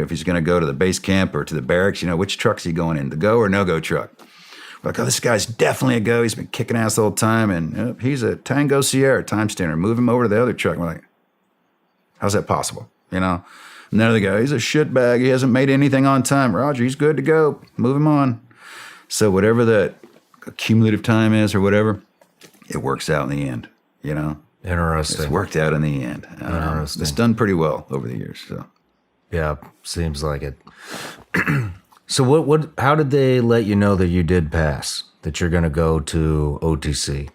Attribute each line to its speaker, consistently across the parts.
Speaker 1: if he's going to go to the base camp or to the barracks, which truck's he going in, the go or no-go truck? We're like, oh, this guy's definitely a go. He's been kicking ass the whole time, and he's a Tango Sierra time standard. Move him over to the other truck. We're like, how's that possible? Another guy, he's a shitbag. He hasn't made anything on time. Roger, he's good to go. Move him on. So whatever that cumulative time is or whatever, it works out in the end,
Speaker 2: Interesting.
Speaker 1: It's worked out in the end.
Speaker 2: Interesting.
Speaker 1: It's done pretty well over the years. So.
Speaker 2: Yeah, seems like it. So how did they let you know that you did pass, that you're going to go to OTC?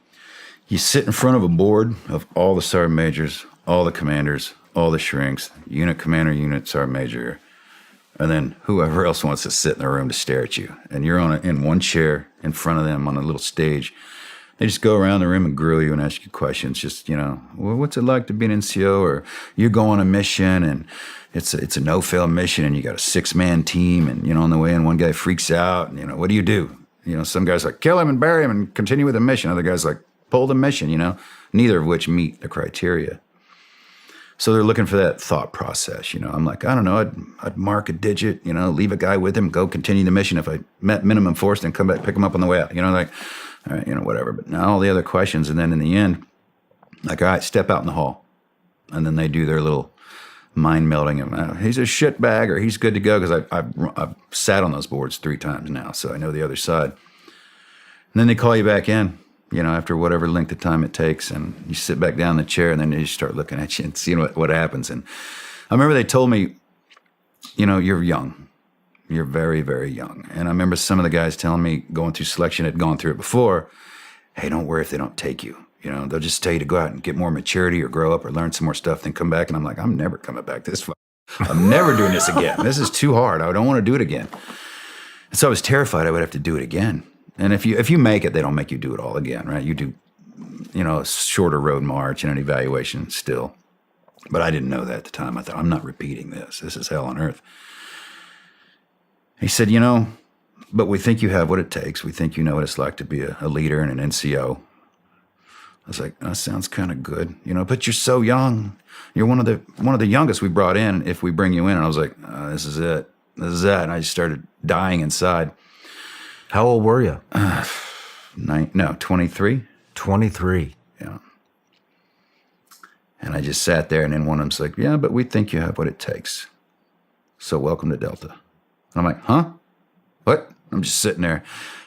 Speaker 1: You sit in front of a board of all the sergeant majors, all the commanders, all the shrinks, unit commander, unit sergeant major, and then whoever else wants to sit in the room to stare at you. And you're in one chair in front of them on a little stage. They just go around the room and grill you and ask you questions. Just, well, what's it like to be an NCO? Or you go on a mission and it's a no-fail mission and you got a 6-man team and, on the way in, one guy freaks out and, what do you do? Some guys like, kill him and bury him and continue with the mission. Other guys like, pull the mission, neither of which meet the criteria. So they're looking for that thought process, I'm like, I don't know, I'd mark a digit, leave a guy with him, go continue the mission. If I met minimum force, then come back, pick him up on the way out, all right, whatever. But now all the other questions, and then in the end, like, all right, step out in the hall. And then they do their little mind melding. He's a shitbag or he's good to go, because I've sat on those boards 3 times now, so I know the other side. And then they call you back in, after whatever length of time it takes, and you sit back down in the chair, and then they just start looking at you and seeing what happens. And I remember they told me, you're young. You're very, very young. And I remember some of the guys telling me, going through selection, had gone through it before, hey, don't worry if they don't take you. They'll just tell you to go out and get more maturity or grow up or learn some more stuff, then come back. And I'm like, I'm never coming back this far. I'm never doing this again. This is too hard. I don't want to do it again. And so I was terrified I would have to do it again. And if you make it, they don't make you do it all again, right? You do, a shorter road march and an evaluation still. But I didn't know that at the time. I thought, I'm not repeating this. This is hell on earth. He said, but we think you have what it takes. We think you know what it's like to be a leader and an NCO. I was like, that sounds kind of good, but you're so young. You're one of the youngest we brought in if we bring you in. And I was like, this is it. This is that. And I just started dying inside.
Speaker 2: How old were you?
Speaker 1: 23.
Speaker 2: 23.
Speaker 1: Yeah. And I just sat there, and then one of them's like, yeah, but we think you have what it takes. So welcome to Delta. And I'm like, huh? What? I'm just sitting there.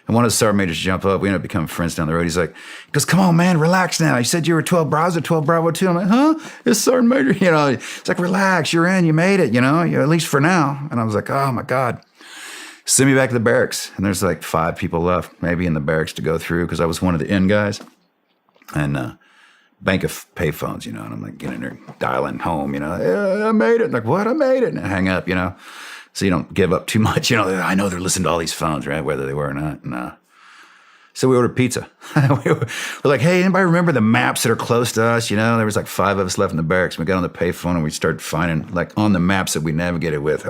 Speaker 1: And one of the sergeant majors jump up. We end up becoming friends down the road. He goes, come on, man, relax now. You said you were 12 Bravo, 12 Bravo 2. I'm like, huh? It's Sergeant Major. It's like, relax, you're in, you made it, at least for now. And I was like, oh my God. Send me back to the barracks. And there's like 5 people left, maybe in the barracks to go through, because I was one of the in guys. And bank of payphones, and I'm like getting there, dialing home, I made it. Like, what? I made it. And I hang up, So you don't give up too much. I know they're listening to all these phones, right? Whether they were or not. And so we ordered pizza. We're like, hey, anybody remember the maps that are close to us? There was like 5 of us left in the barracks. We got on the payphone and we started finding, like, on the maps that we navigated with,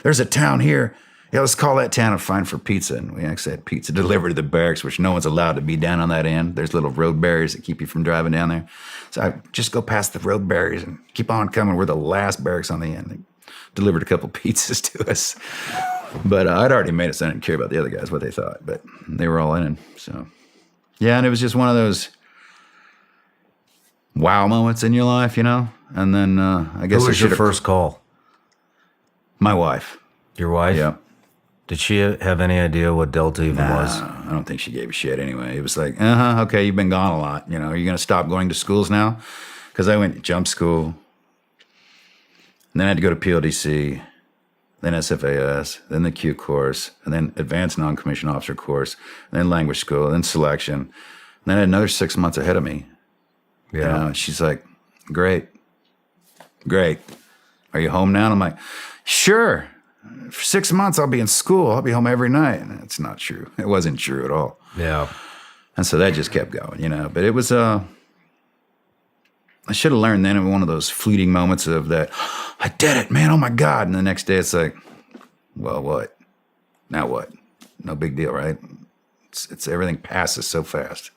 Speaker 1: there's a town here. Yeah, let's call that town and find for pizza. And we actually had pizza delivered to the barracks, which no one's allowed to be down on that end. There's little road barriers that keep you from driving down there. So I just go past the road barriers and keep on coming. We're the last barracks on the end. They delivered a couple pizzas to us. But I'd already made it, so I didn't care about the other guys, what they thought. But they were all in. So, yeah, and it was just one of those wow moments in your life, And then I guess
Speaker 2: who was your first call?
Speaker 1: My wife.
Speaker 2: Your wife?
Speaker 1: Yeah.
Speaker 2: Did she have any idea what Delta even was?
Speaker 1: I don't think she gave a shit anyway. It was like, okay, you've been gone a lot. Are you going to stop going to schools now? Because I went to jump school, and then I had to go to PLDC, then SFAS, then the Q course, and then advanced non-commissioned officer course, and then language school, and then selection. And then I had another 6 months ahead of me.
Speaker 2: Yeah.
Speaker 1: She's like, great. Are you home now? And I'm like, sure. For 6 months, I'll be in school. I'll be home every night. And it's not true. It wasn't true at all.
Speaker 2: Yeah.
Speaker 1: And so that just kept going, But it was, I should have learned then in one of those fleeting moments of that, I did it, man, oh my God. And the next day it's like, well, what? Now what? No big deal, right? It's everything passes so fast.